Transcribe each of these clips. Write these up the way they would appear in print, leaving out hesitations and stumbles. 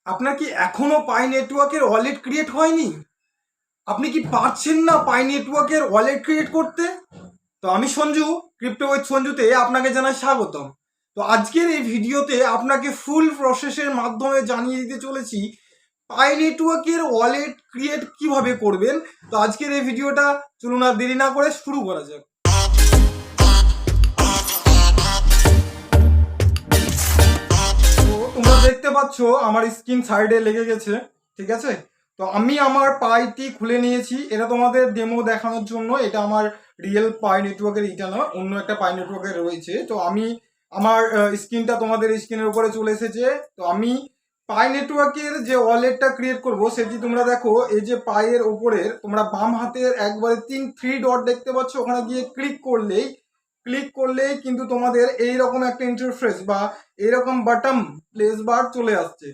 আপনার কি এখনো পাই নেটওয়ার্কের ওয়ালেট ক্রিয়েট হয়নি? আপনি কি পারছেন না পাই নেটওয়ার্কের ওয়ালেট ক্রিয়েট করতে? তো আমি সঞ্জু, ক্রিপ্টো উইথ সঞ্জুতে আপনাকে জানাই স্বাগতম। তো আজকের এই ভিডিওতে আপনাকে ফুল প্রসেসের মাধ্যমে জানিয়ে দিতে চলেছি পাই নেটওয়ার্কের ওয়ালেট ক্রিয়েট কিভাবে করবেন। তো আজকের এই ভিডিওটা চলুন আর দেরি না করে শুরু করা যাক। তো তোমরা দেখতে পাচ্ছ আমার স্ক্রিন সাইডে লেগে গেছে, ঠিক আছে? তো আমি আমার পাইটি খুলে নিয়েছি, এটা তোমাদের ডেমো দেখানোর জন্য। এটা আমার রিয়েল পাই নেটওয়ার্কের, এটা না, অন্য একটা পাই নেটওয়ার্কের রয়েছে। তো আমি আমার স্ক্রিনটা তোমাদের স্ক্রিনের উপরে চলে এসেছে। তো আমি পাই নেটওয়ার্কের যে ওয়ালেটটা ক্রিয়েট করব সেটি তোমরা দেখো, এই যে পাইয়ের উপরের তোমরা বাম হাতের একবারে থ্রি ডট দেখতে পাচ্ছ, ওখানে গিয়ে ক্লিক করলেই কিন্তু তোমাদের এইরকম একটা ইন্টারফেস বা এইরকম বাটন প্লেস বার চলে আসছে।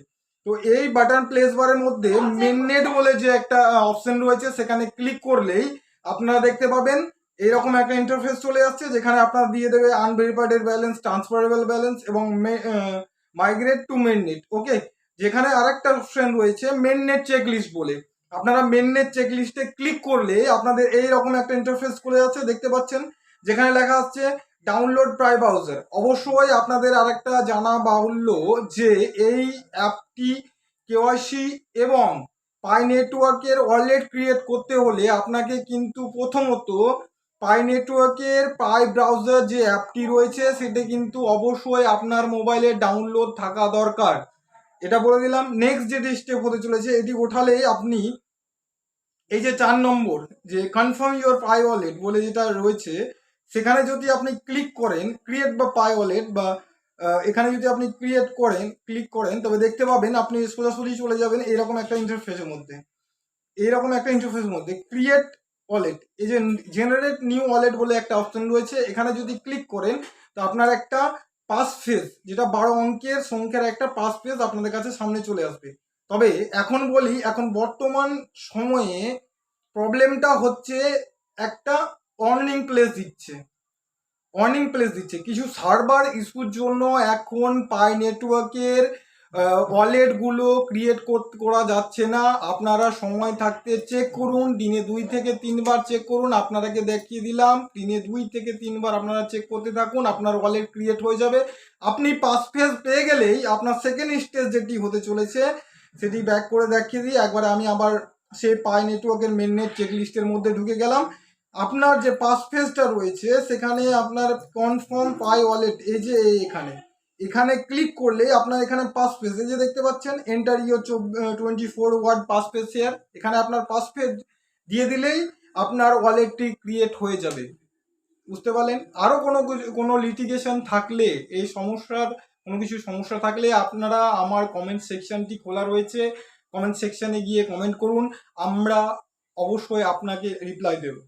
তো এই বাটন প্লেস বারের মধ্যে মেননেট বলে যে একটা অপশন রয়েছে, সেখানে ক্লিক করলেই আপনারা দেখতে পাবেন এইরকম একটা ইন্টারফেস চলে আসছে, যেখানে আপনারা দিয়ে দেবে আনভেরিফাইড ব্যালেন্স, ট্রান্সফারেবল ব্যালেন্স এবং মাইগ্রেট টু মেননেট। ওকে, যেখানে আরেকটা অপশন রয়েছে মেননেট চেকলিস্ট বলে। আপনারা মেননেট চেকলিস্টে ক্লিক করলে আপনাদের এইরকম একটা ইন্টারফেস চলে যাচ্ছে, দেখতে পাচ্ছেন, যেখানে লেখা আছে ডাউনলোড পাই ব্রাউজার। অবশ্যই আপনাদের আরেকটা জানা বাহুল্য যে এই অ্যাপটি কেওয়াইসি এবং পাই নেটওয়ার্কের ওয়ালেট ক্রিয়েট করতে হলে আপনাকে কিন্তু প্রথমত পাই নেটওয়ার্কের পাই ব্রাউজার যে অ্যাপটি রয়েছে সেটা কিন্তু অবশ্যই আপনার মোবাইলে ডাউনলোড থাকা দরকার। এটা বলে দিলাম। নেক্সট যেটি স্টেপ হতে চলেছে, এটি ওঠালেই আপনি এই যে 4 নম্বর যে কনফার্ম ইউর পাই ওয়ালেট বলে যেটা রয়েছে, সেখানে যদি আপনি ক্লিক করেন ক্রিয়েট বা পাই ওয়ালেট বা এখানে যদি আপনি ক্লিক করেন তবে দেখতে পাবেন আপনি সোজাসুজি চলে যাবেন এইরকম একটা ইন্টারফেসের মধ্যে। ক্রিয়েট ওয়ালেট, এই যে জেনারেট নিউ ওয়ালেট বলে একটা অপশন রয়েছে, এখানে যদি ক্লিক করেন তো আপনার একটা পাস ফেজ, যেটা 12 অঙ্কের সংখ্যার একটা পাস ফেজ আপনাদের কাছে সামনে চলে আসবে। তবে এখন বলি, এখন বর্তমান সময়ে প্রবলেমটা হচ্ছে একটা ওয়ার্নিং প্লেস দিচ্ছে কিছু সার্ভার ইস্যুর জন্য। এখন পাই নেটওয়ার্কের ওয়ালেটগুলো ক্রিয়েট করা যাচ্ছে না। আপনারা সময় থাকতে চেক করুন, দিনে 2 থেকে 3 বার চেক করুন। আপনারাকে দেখিয়ে দিলাম, দিনে 2 থেকে 3 বার আপনারা চেক করতে থাকুন, আপনার ওয়ালেট ক্রিয়েট হয়ে যাবে। আপনি পাস ফেজ পেয়ে গেলেই আপনার সেকেন্ড স্টেজ যেটি হতে চলেছে সেটি ব্যাক করে দেখিয়ে দিই একবার। আমি আবার সেই পাই নেটওয়ার্কের মেননেট চেকলিস্টের মধ্যে ঢুকে গেলাম। আপনার যে পাস ফেজটা রয়েছে সেখানে আপনার কনফার্ম পাই ওয়ালেট, এই যে এখানে ক্লিক করলে আপনার এখানে পাস ফেজ, এই যে দেখতে পাচ্ছেন enter your 24 word passphrase share, এখানে আপনার পাস ফেজ দিয়ে দিলেই আপনার ওয়ালেটটি ক্রিয়েট হয়ে যাবে। বুঝতে পারলেন? আরও কোনো লিটিগেশন থাকলে, এই সমস্যার কোনো কিছু সমস্যা থাকলে আপনারা আমার কমেন্ট সেকশনটি খোলা রয়েছে, কমেন্ট সেকশনে গিয়ে কমেন্ট করুন, আমরা অবশ্যই আপনাকে রিপ্লাই দেব।